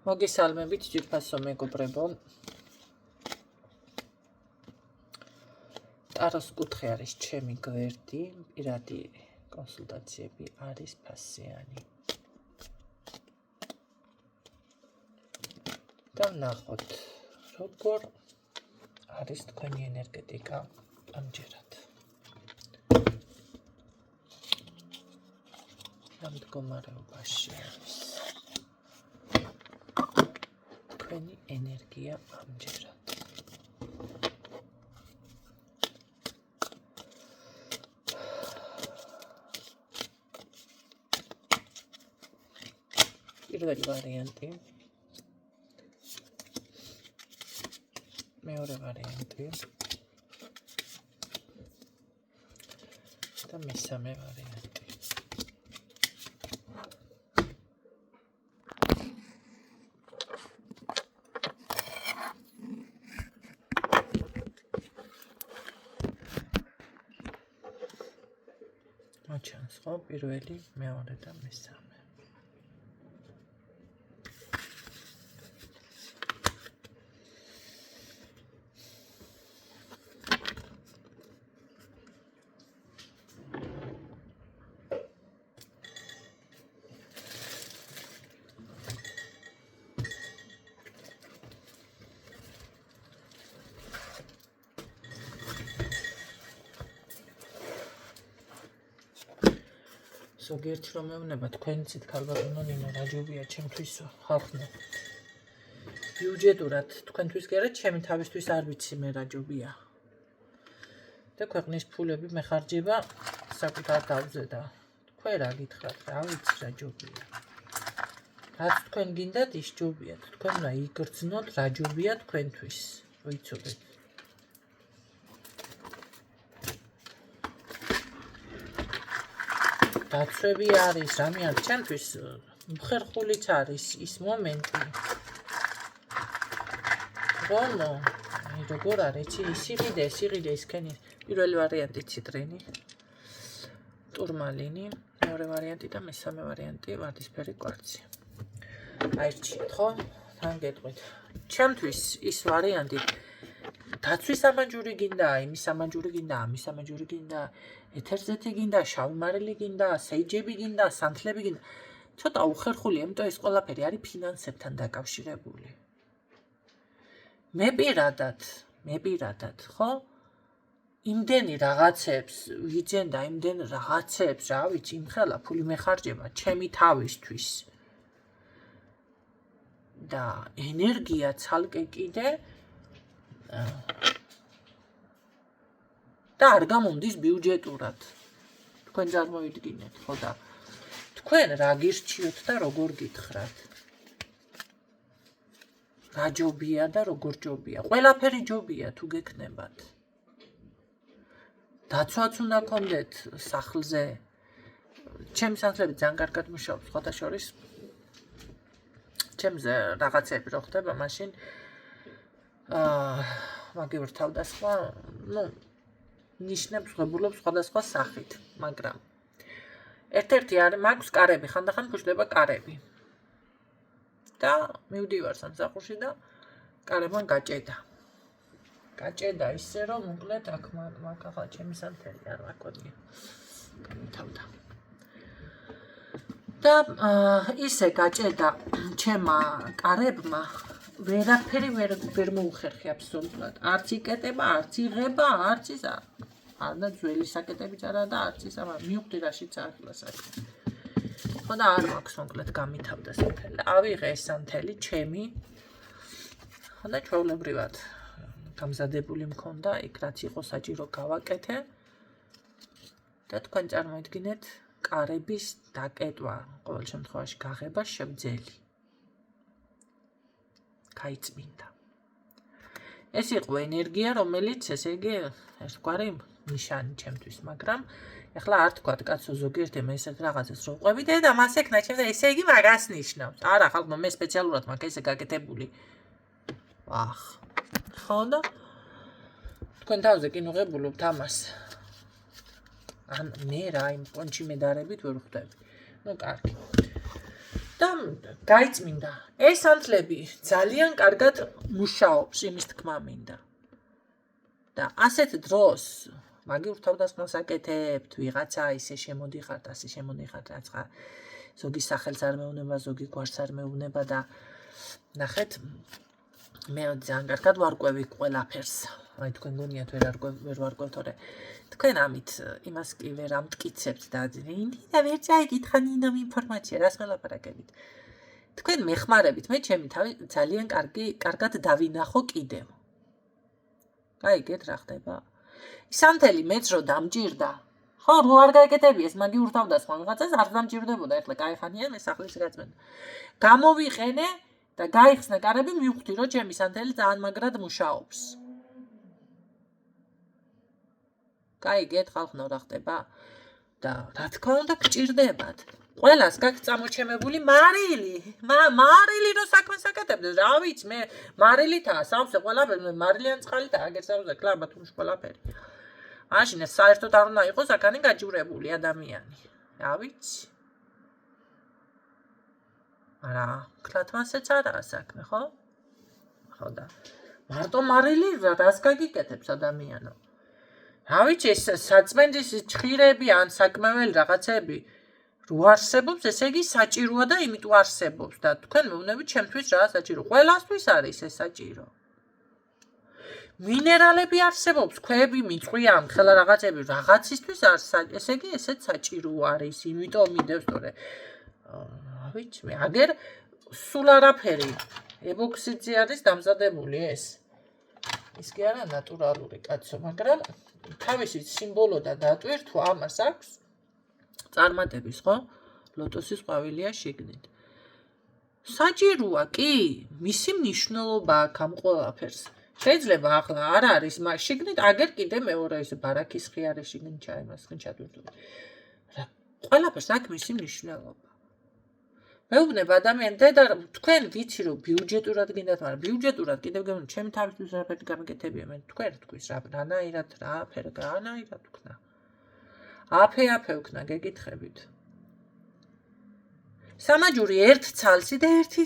მოგესალმებით ძვირფასო მეგობრებო. ტაროს კუთხე არის ჩემი გვერდი, პირადი კონსულტაციები არის ფასიანი. და ნახოთ, როგორ არის თქვენი ენერგეტიკა ამჯერად. ამ მდგომარეობაში არის თქვენი ენერგია ამჯერად. პირველი ვარიანტი, მეორე ვარიანტი და მესამე ვარიანტი. მოჩანს ხო პირველი, მეორე და მესამე. ზოგიერთი რომ მეუბნება თქვენიცით ქალბატონო ნინო რაჯობია ჩემთვის ხალხნო. ბიუჯეტურად თქვენთვის კი არა, ჩემი თავისთვის არ ვიცი მე რაჯობია. და ქვეყნის ფულები მეხარჯება საკუთარ თავზე და თქვენ რა გითხრათ, რა ვიცი რაჯობია. რაც თქვენ გინდათ ის ჯობიათ, თქვენ უნდა იგრძნოთ რაჯობია თქვენთვის, ვიცოდეთ. დაცვები არის, რამე არის ჩემთვის მხერხულიც არის ის მომენტი. რომ როგორ არის, სიყიდე ისქენი. პირველი ვარიანტი ციტრინი, ტურმალინი, მეორე ვარიანტი და მესამე ვარიანტი ვარდისფერი კვარცი. აირჩიეთ, ხო? თან გეტყვით. ჩემთვის ის ვარიანტი დაცვის ამაჯური გინდა, იმის ამაჯური გინდა, ამის ამაჯური გინდა, ეთერზეთი გინდა, შავი მარილი გინდა, სეიჯები გინდა, სანთლები გინდა. ცოტა უხერხულია, იმიტომ ეს ყველაფერი არის ფინანსებთან დაკავშირებული. მე პირადად, ხო? იმდენი რაღაცებს ვიძენ და იმდენ რაღაცებს, რა ვიცი, იმხელა ფული მეხარჯება ჩემი თავისთვის. და ენერგია ცალკე კიდე და არ გამომდის ბიუჯეტურად. თქვენ წარმოვიდგინეთ, ხო და თქვენ რა გირჩიოთ და როგორ გითხრათ. რა ჯობია და როგორ ჯობია. ყველაფერი ჯობია თუ გექნებათ. დაცვაც უნდა გქონდეთ სახლზე. ჩემი სახლები ძალიან კარგად მუშაობს, სხვათა შორის. ჩემზე რაღაცები რო ხდება, მაშინ მაგივრთავ და სხვა, ნიშნებს ღებულობს სხვადასხვა სახით, მაგრამ ერთ-ერთი არის მაქვს კარები, ხანდახან გუშლება კარები. და მივდივარ სამსახურში და კარებმა გაჭედა. გაჭედა ისე რომ მოკლედ აქ მაგ ახლა ჩემი სანთელი არ მაქონია. გამითავდა. და ისე გაჭედა ჩემმა კარებმა ვერაფერი ვერ მოუხერხი აბსოლუტურად. არც იკეტება, არც იღება, არც ის არა ძველი საკეტებიც არა და არც ის არა. მივხვდი რაშიც ახლა საქმე. ხო და არ მაქვს მოკლედ გამითავდა სანთელი. ავიღე ეს სანთელი ჩემი. ხო და ჩვეულებრივად გამზადებული მქონდა, იქ რაც იყო საჭირო გავაკეთე. და თქვენ წარმოიდგინეთ კარების დაკეტვა, ყოველ შემთხვევაში გაღება შევძელი. გაიწმინდა. ეს იყო ენერგია, რომელიც ესე იგი ერთგვარი ნიშანი ჩემთვის, მაგრამ ეხლა არ თქვა კაცო ზოგიერთი მე ესეთ რაღაცას რო ყვები და მას ეკნა ჩემს და ესე იგი მაგას ნიშნავს. არა ხალხო, მე სპეციალურად მაქვს ესე გაკეთებული. ახ. ხო და თქვენ თავზე კი ნუღებულობთ ამას. ან მე რა იმ პონჩი მედარებით ვერ ხვდები. ნუ კარგი. და და გაიწმინდა. ეს ანთლები ძალიან კარგად მუშაობს, იმის თქმა მინდა. და ასეთ დროს მაგი ურთავდასხმას აკეთებთ, ვიღაცა ისე შემოდიხართ, ასე შემოდიხართ, რაცა ზოგი სახელს არ მეუბნება, ზოგი გვარს არ მეუბნება და ნახეთ, მე ძალიან კარგად ვარკვევი ყველაფერს. აი თქვენ გონიათ ვერ ვარკვევ, თორე თქვენ ამით იმას კი ვერ ამტკიცებთ და ნინა ვერ წაიკითხა ნინომ ინფორმაცია, რას მელაპარაკებით. თქვენ მეხმარებით, მე ჩემი თავი ძალიან კარგად დავინახო კიდევ. გაიგეთ რა ხდება? ის ანთელი მეც რო დამჭირდა. ხო, რო არ გაეკეთებიეს, მაგი ურთავდასხმა ვიღაცას არ დამჭირდებოდა, ეხლა кайხანია მე სახლის გაწმენდა. გამოვიყენე და გაიხსნა კარები, მივხვდი რომ ჩემი ანთელი ძალიან მაგრად მუშაობს. გაიგეთ ხალხნო რა ხდება? და რა თქმა უნდა გჭირდებათ. ყველას გაქვს წამოჩემებული მარილი. მარილი რო საქმეს აკეთებდეს, რა ვიცი, მე მარილითაა სავსე ყველაფერი, მე მარილიან წყალითაა აგერსავსე კლაბა თუმს ყველაფერი. მაშინ ეს საერთოდ არ უნდა იყოს აქანი გაჯურებული ადამიანი. რა ვიცი. არა, კლათმასეც არაა საქმე, ხო? ხო და მარტო მარილი რას გაგიკეთებს ადამიანო? რა ვიცი, ეს საწმენდის ჭხირები ან საკმეველი რაღაცები რო არსებობს, ესე იგი საჭიროა და იმიტომ არსებობს და თქვენ მეუბნებით ჩემთვის რა საჭირო? ყველასთვის არის ეს საჭირო. მინერალები არსებობს, ქვები, მიწვია, ხელა რაღაცები რაღაცისთვის არის, ესე იგი ესეც საჭირო არის, იმიტომ მიდევს თორე. რა ვიცი, მე აგერ სულ არაფერი ებოქსიდზე არის დამზადებული ეს. ის კი არა ნატურალური კაცო, მაგრამ თავისი სიმბოლო და დატვირთვა ამას აქვს. წარმატების, ხო? ლოტოსის ყვავილია შიგნით. საჭიროა კი, მისი მნიშვნელობა აქვს ამ ყველაფერს. შეიძლება ახლა არ არის, მაგრამ შიგნით აგერ კიდე მეორე ეს ბარაქის ხი არის შიგნით ჩაიმას ხი ჩადურდული. რა ყველაფერს აქვს მისი მნიშვნელობა. მეუბნებ ადამიანი და თქვენ ვიცი რომ ბიუჯეტურად გინდათ, მაგრამ ბიუჯეტურად კიდევ გემო ჩემი თავისთვის რაფერი გამეკეთებია, მე თქვენ თქვის რანაირად რაფერ განაირად ვქნა. აფე ვქნა გეკითხებით. სამაჯური ერთ ცალსი და ერთი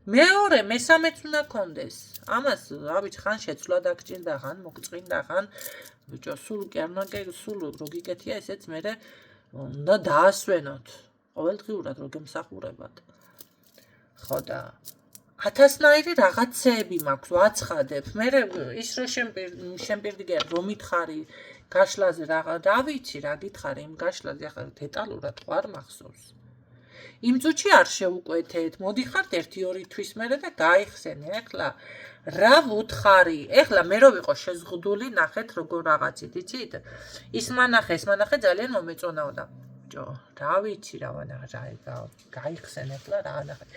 მეორე მესამეც უნდა კონდეს. ამას რა ვიცი ხან შეცვლა დაგჭირდა, ხან მოგწყინდა, ხან ბიჭო სულ კი არ უნდა სულ რო გიკეთია ესეც მე უნდა დაასვენოთ. ყოველდღიურად რო გემსახურებად. ხო და 1000-ნაირი რაღაცეები მაქვს ვაცხადებ. მე ის რო შემპირდიგერ რომ მითხარი გაშლაზე რა ვიცი რა გითხარი იმ გაშლაზე ახლა დეტალურად ხო არ მახსოვს. იმ წუთში არ შეუკვეთეთ, მოდიხართ 1-2 თვის მერე და გაიხსენე. ახლა რა ვუთხარი? ახლა მე რო ვიყო შეზღუდული, ნახეთ როგორ რაღაცით, იცით? ის მანახე ძალიან მომეწონაოდა. რა ვიცი რა გაიხსენე ახლა რა ნახეთ.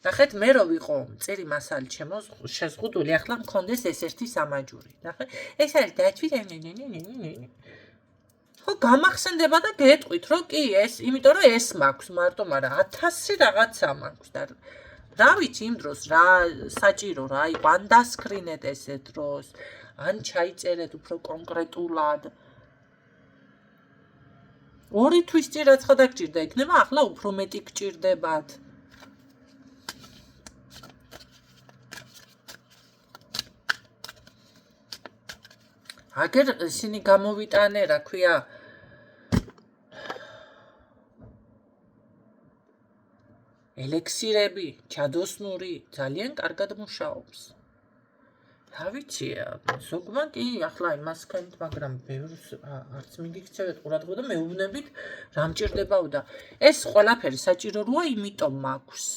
ნახეთ მე რო ვიყო წერი მასალი ჩემო შეზღუდული, ახლა მქონდეს ეს ერთი სამაჯური. ნახეთ, ეს არის დაჩვი. ხო გამახსენდება და გეტყვით რომ კი ეს, იმიტომ რომ ეს მაქვს მარტო, მაგრამ 1000 რაღაცა მაქვს და რა ვიცი იმ დროს რა საჭირო რა იყო, ან დასკრინეთ ესეთ დროს, ან ჩაიწერეთ უფრო კონკრეტულად. 2 თვის წინ რაცხა დაგჭირდა იქნება, ახლა უფრო მეტი გჭირდებათ. აგერ ისინი გამოვიტანე, რა ქვია, ელექსირები, ჩადოსნური, ძალიან კარგად მუშაობს. რა ვიცი, ზოგმა კი ახლა იმას ქენთ, მაგრამ ბევრს არც მიგიქცევთ ყურადღება და მეუბნებით რა მჭირდებაო და ეს ყველაფერი საჭირო როა, იმიტომ მაქვს.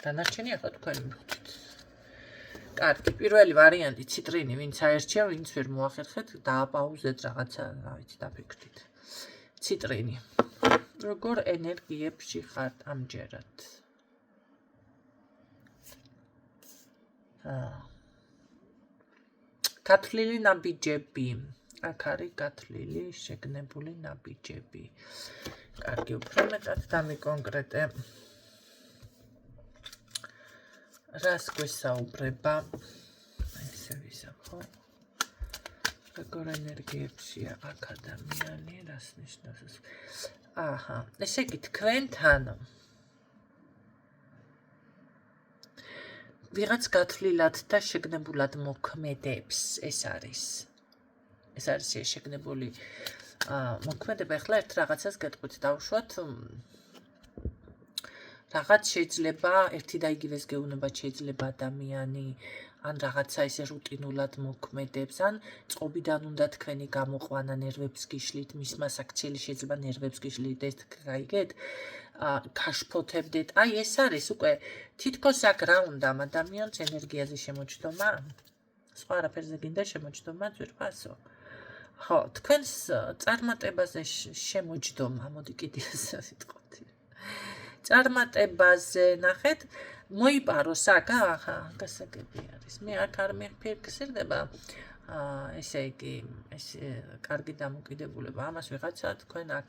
დანარჩენი ახლა თქვენ მივხვდით. კარგი, პირველი ვარიანტი ციტრინი, ვინც აერჩია, ვინც ვერ მოახერხეთ, დააპაუზეთ რაღაცა, რა ვიცი, დაფიქრდით. ციტრინი. როგორ ენერგიებში ხართ ამჯერად? გათვლილი ნაბიჯები. აქ არის გათვლილი, შეგნებული ნაბიჯები. კარგი, უფრო მეტად დამიკონკრეტე. რას გვესაუბრება? ესე ვიზამ, ხო? როგორ ენერგიებშია აქ ადამიანი, რას ნიშნავს? აჰა, ესე იგი თქვენთან ვიღაც გათვლილად და შეგნებულად მოქმედებს, ეს არის შეგნებული მოქმედება. ახლა ერთ რაღაცას გეტყვით, დავუშვათ რაღაც შეიძლება ერთი და იგივეს გეუბნებათ შეიძლება ადამიანი ან რაღაცა ესე რუტინულად მოქმედებს, ან წყობიდან უნდა თქვენი გამოყვანა ნერვებს გიშლით, მისმა საქციელი შეიძლება ნერვებს გიშლით, ეს გაიგეთ? გაშფოთებდეთ. აი ეს არის უკვე თითქოს აქ რა უნდა ამ ადამიანს ენერგიაზე შემოჯდომა? სხვა არაფერზე გინდა შემოჯდომა ძვირფასო? ხო, თქვენს წარმატებაზე შემოჯდომა, მოდი კიდე ასე ვიტყოდი. წარმატებაზე ნახეთ, მოიპაროს აქ, აჰა, გასაგები არის. მე აქ არ მიფიქრდება, ესე იგი, ეს კარგი დამოკიდებულება. ამას ვიღაცა თქვენ აქ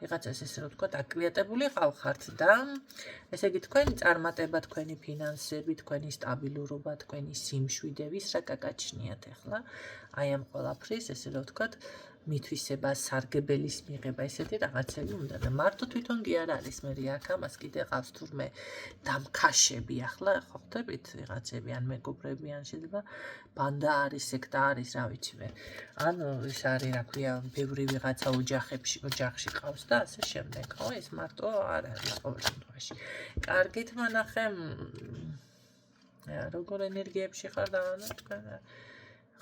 ვიღაცას ესე რომ ვთქვათ, აკვიატებული ყავხართ და ესე იგი თქვენი წარმატება, თქვენი ფინანსები, თქვენი სტაბილურობა, თქვენი სიმშვიდე, ვის რა გაგაჩნიათ ახლა? აი ამ ყველაფრის ესე რომ ვთქვათ, მithვისება, სარგებელის მიღება, ესეთი რაღაცები უნდა და მარტო თვითონ კი არ არის, მე აქ ამას კიდე ყავს თურმე დამქაშები, ახლა ხო ხვდებით ვიღაცები ან მეგობრები ან შეიძლება ბანდა არის, სექტა არის, რა ვიცი მე. ან ის არის, რა ქვია, ბევრი ვიღაცა ოჯახში ყავს და ასე შემდეგ, ხო, ეს მარტო არ არის ყოველ შემთხვევაში. კარგით მანახე, როგორ ენერგიებში ხარ და თქვენ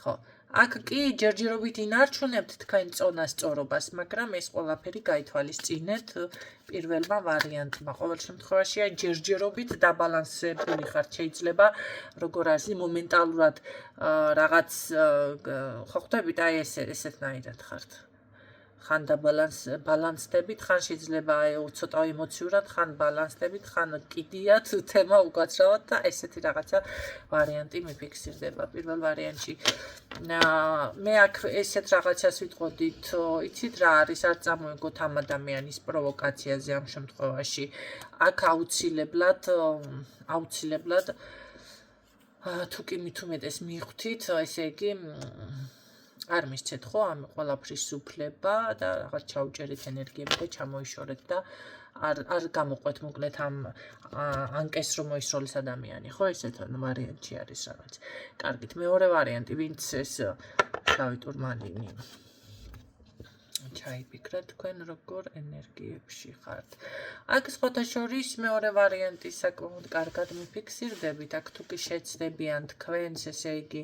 ხო, აქ კი ჯერჯერობით ინარჩუნებთ თქვენ წონას სწორობას, მაგრამ ეს ყველაფერი გაითვალისწინეთ პირველმა ვარიანტმა. ყოველ შემთხვევაში აი ჯერჯერობით დაბალანსებული ხართ, შეიძლება როგორ არის მომენტალურად რაღაც ხო ხვდებით, აი ესეთნაირად ხართ. ხან ბალანსდებით, ხან შეიძლება ცოტა ემოციურად, ხან ბალანსდებით, ხან კიდიათ თემა უკაცრავად და ესეთი რაღაცა ვარიანტი მიფიქსირდება. პირველ ვარიანტში მე აქ ესეთ რაღაცას ვიტყოდით, იცით რა არის, არ წამოეგოთ ამ ადამიანის პროვოკაციაზე ამ შემთხვევაში. აქ აუცილებლად თუ კი მით უმეტეს მიხვდით, ესე იგი არ მისცეთ ხო ამ ყველაფრის უფლება და რაღაც ჩაუჭერეთ ენერგიები და ჩამოიშორეთ და არ გამოყვეთ მოკლედ ამ ანკეს რომ მოისროლის ადამიანი, ხო ესეთ ვარიანტი არის რაღაც. კარგით, მეორე ვარიანტი, ვინც ეს შავი ტურმალინი ჩაიფიქრეთ თქვენ როგორ ენერგიებში ხართ. აქ სხვათა შორის მეორე ვარიანტი საკმაოდ კარგად მიფიქსირდებით, აქ თუ კი შეცდებიან თქვენს ესე იგი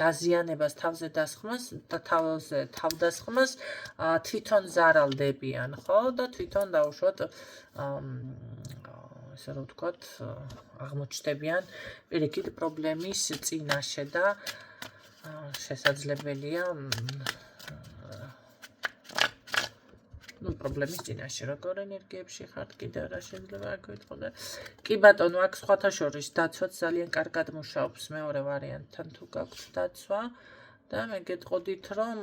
დაზიანებას, თავზე დასხმას და თავდასხმას თვითონ ზარალდებიან, ხო? და თვითონ დაუშვათ ესე რომ ვთქვათ, აღმოჩნდებიან პირიქით პრობლემის წინაშე და შესაძლებელია პრობლემის წინაშე როგორ ენერგიებში ხართ, კიდევ რა შეიძლება აქ ვიტყოდე. კი ბატონო, აქ სხვათა შორის დაცვაც ძალიან კარგად მუშაობს მეორე ვარიანტთან თუ გაქვთ დაცვა და მე გეტყოდით რომ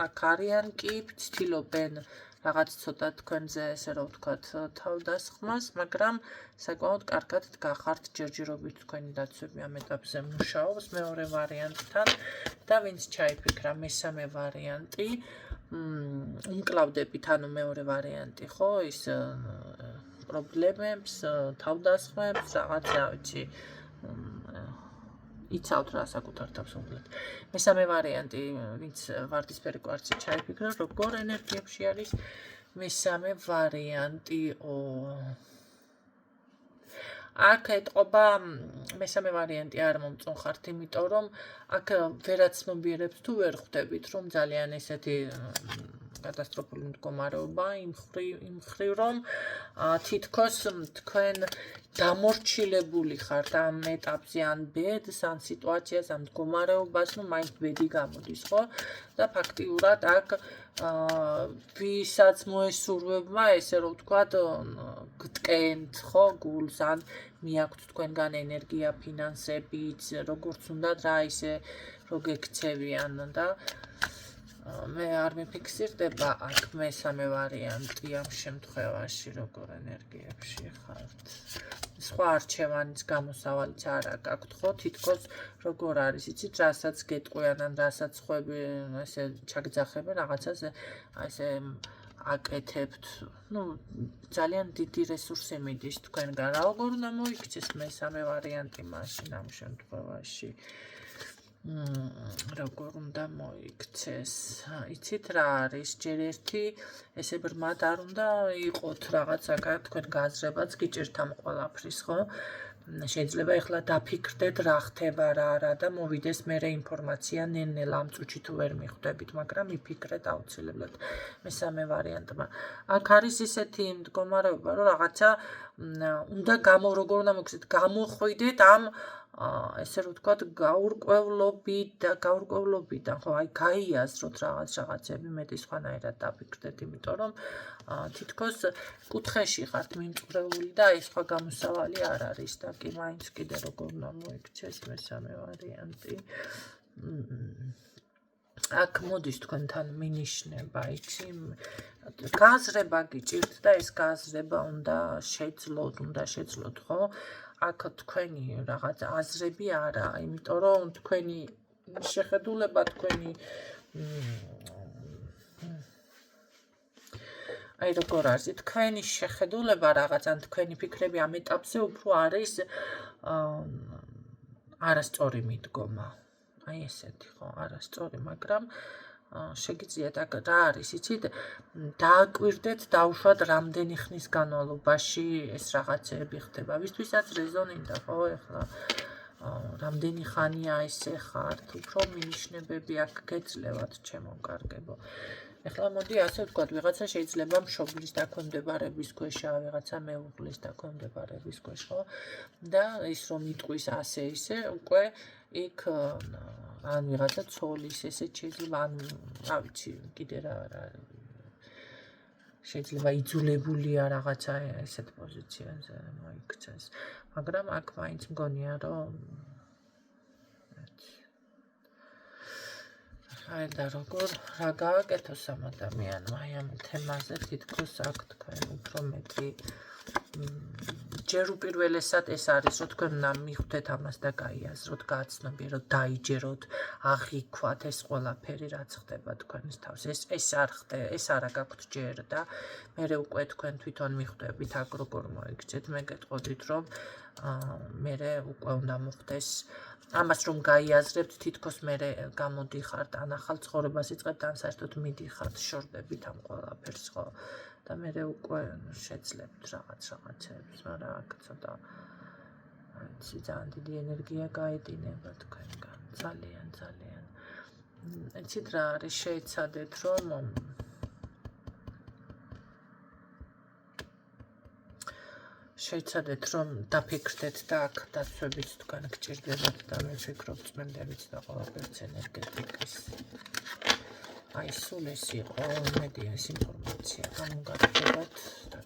აქ არიან კი ცდილობენ რაღაც ცოტა თქვენზე ესე რომ ვთქვათ თავდასხმას, მაგრამ საკმაოდ კარგად გახართ ჯერჯერობით თქვენი დაცვები ამ ეტაპზე მუშაობს მეორე ვარიანტთან და ვინც ჩაიფიქრა მესამე ვარიანტი უმკლავდებით, ანუ მეორე ვარიანტი, ხო, ის პრობლემებს, თავდასხმებს, რაღაც რა ვიცი, იცავთ რა საკუთარ თავს უბრალოდ. მესამე ვარიანტი, ვინც ვარდისფერი კვარცი ჩაიფიქრა, როგორ ენერგიებში არის მესამე ვარიანტი. აქ ეტყობა მესამე ვარიანტი არ მომწონხართ, იმიტომ რომ აქ ვერაც მომბიერებს თუ ვერ ხვდებით, რომ ძალიან ესეთი კატასტროფული მდგომარეობა იმ მხრივ რომ თითქოს თქვენ დამორჩილებული ხართ ამ ეტაპზე ან ბედს, ან სიტუაციას, ან მდგომარეობას, ну მაინც ბედი გამოდის, ხო? და ფაქტიურად აქ ვისაც მოესურვებმა, ესე რომ ვთქვათ, გტკენთ, ხო, გულს, ან მიაქვთ თქვენგან ენერგია, ფინანსებიც, როგორც უნდა რა ისე რო გექცევიან და მე არ მიფიქსირდება აქ მესამე ვარიანტი ამ შემთხვევაში როგორ ენერგიებში ხართ. სხვა არჩევანის გამოსავალიც არ გაქვთ, ხო, თითქოს როგორ არის, იცით, რასაც გეტყვიან ან რასაც ხვები ესე ჩაგძახებენ რაღაცას, ესე აკეთებთ, ძალიან დიდი რესურსი მიდის თქვენგან. როგორ უნდა მოიქცეს მესამე ვარიანტი მაშინ ამ შემთხვევაში? როგორ უნდა მოიქცეს? იცით რა არის? ჯერ ერთი ესე ბრმად არ უნდა იყოთ რაღაცა თქვენ გაზრებაც გიჭირთ ამ ყველაფრის, ხო? შეიძლება ეხლა დაფიქრდეთ რა ხდება რა არა და მოვიდეს მერე ინფორმაცია ნელ-ნელა ამ წუთში თუ ვერ მიხვდებით, მაგრამ მიფიქრეთ აუცილებლად მესამე ვარიანტმა. აქ არის ისეთი მდგომარეობა, რომ რაღაცა უნდა როგორ უნდა მოგცეთ, გამოხვიდეთ ამ ესე რომ ვთქვათ, გაურკვევლობიდან, ხო, აი გაიაზროთ რაღაცები, მეტი სხვანაირად დაფიქრდეთ, იმიტომ რომ თითქოს კუთხეში ხართ მიმწყრეული და აი სხვა გამოსავალი არ არის და კი მაინც კიდე როგორ უნდა მოიქცეს მესამე ვარიანტი. აქ მოდის თქვენთან მინიშნება, იცი, გაზრება გიჭირთ და ეს გაზრება უნდა შეძლოთ, ხო? აქ თქვენი რაღაც აზრები არაა, იმიტომ რომ თქვენი შეხედულება, თქვენი აი როგორ არის, თქვენი შეხედულება რაღაც ან თქვენი ფიქრები ამ ეტაპზე უფრო არის არასწორი მიდგომა. აი ესეთი ხო, არასწორი, მაგრამ შეგიძლიათ აქ რა არის, იცით, დააკვირდეთ, დაუშვათ რამდენი ხნის განმავლობაში ეს რაღაცები ხდება. ვისთვისაც რეზონინდა, ხო, ეხლა რამდენი ხანია ესე ხართ, უფრო მინიშნებები აქ გეძლევათ, ჩემო კარგებო. ეხლა მოდი ასე ვთქვათ, ვიღაცა შეიძლება მშობლის დაქვემდებარების ქვეშა, ვიღაცა მეუღლის დაქვემდებარების ქვეშ, ხო? და ის რომ იტყვის ასე ისე, უკვე იქ ან ვიღაცა ცოლის ესეც შეიძლება, ან რა ვიცი, კიდე რა შეიძლება იძულებულია რაღაცა ესეთ პოზიციაზე მოიქცეს. მაგრამ აქ მაინც მგონია, რომ აი და როგორ რა გააკეთოს ამ ადამიანმა აი ამ თემაზე თითქოს აქ თქვენ უფრო მეტი ჯერ უპირველესად ეს არის, რომ თქვენ უნდა მიხვდეთ ამას და გაიაზროთ, გააცნობიეროთ, დაიჯეროთ, აღიქვათ ეს ყველაფერი, რაც ხდება თქვენის თავს. ეს არა გაქვთ ჯერ და მერე უკვე თქვენ თვითონ მიხვდებით აქ როგორ მოიქცეთ. მე გეტყოდით, რომ მერე უკვე უნდა მოხდეს ამას რომ გაიაზრებთ, თითქოს მერე გამოდიხართ, ან ახალ ცხოვრებას იწყებთ, ან საერთოდ მიდიხართ, შორდებით ამ ყველაფერს, ხო? და მერე უკვე შეძლებთ რაღაცებს, მაგრამ აქ ცოტა ძალიან დიდი ენერგია გაედინება თქვენგან, ძალიან. იცით რა არის, შეეცადეთ, რომ დაფიქრდეთ და აქ დაცვებით თქვენ გჭირდებათ და მე ვფიქრობ წმენდებით და ყველაფერს ენერგეტიკის. აი სულ ეს იყო, იმედია ეს ინფორმაცია გამოგაგდებათ და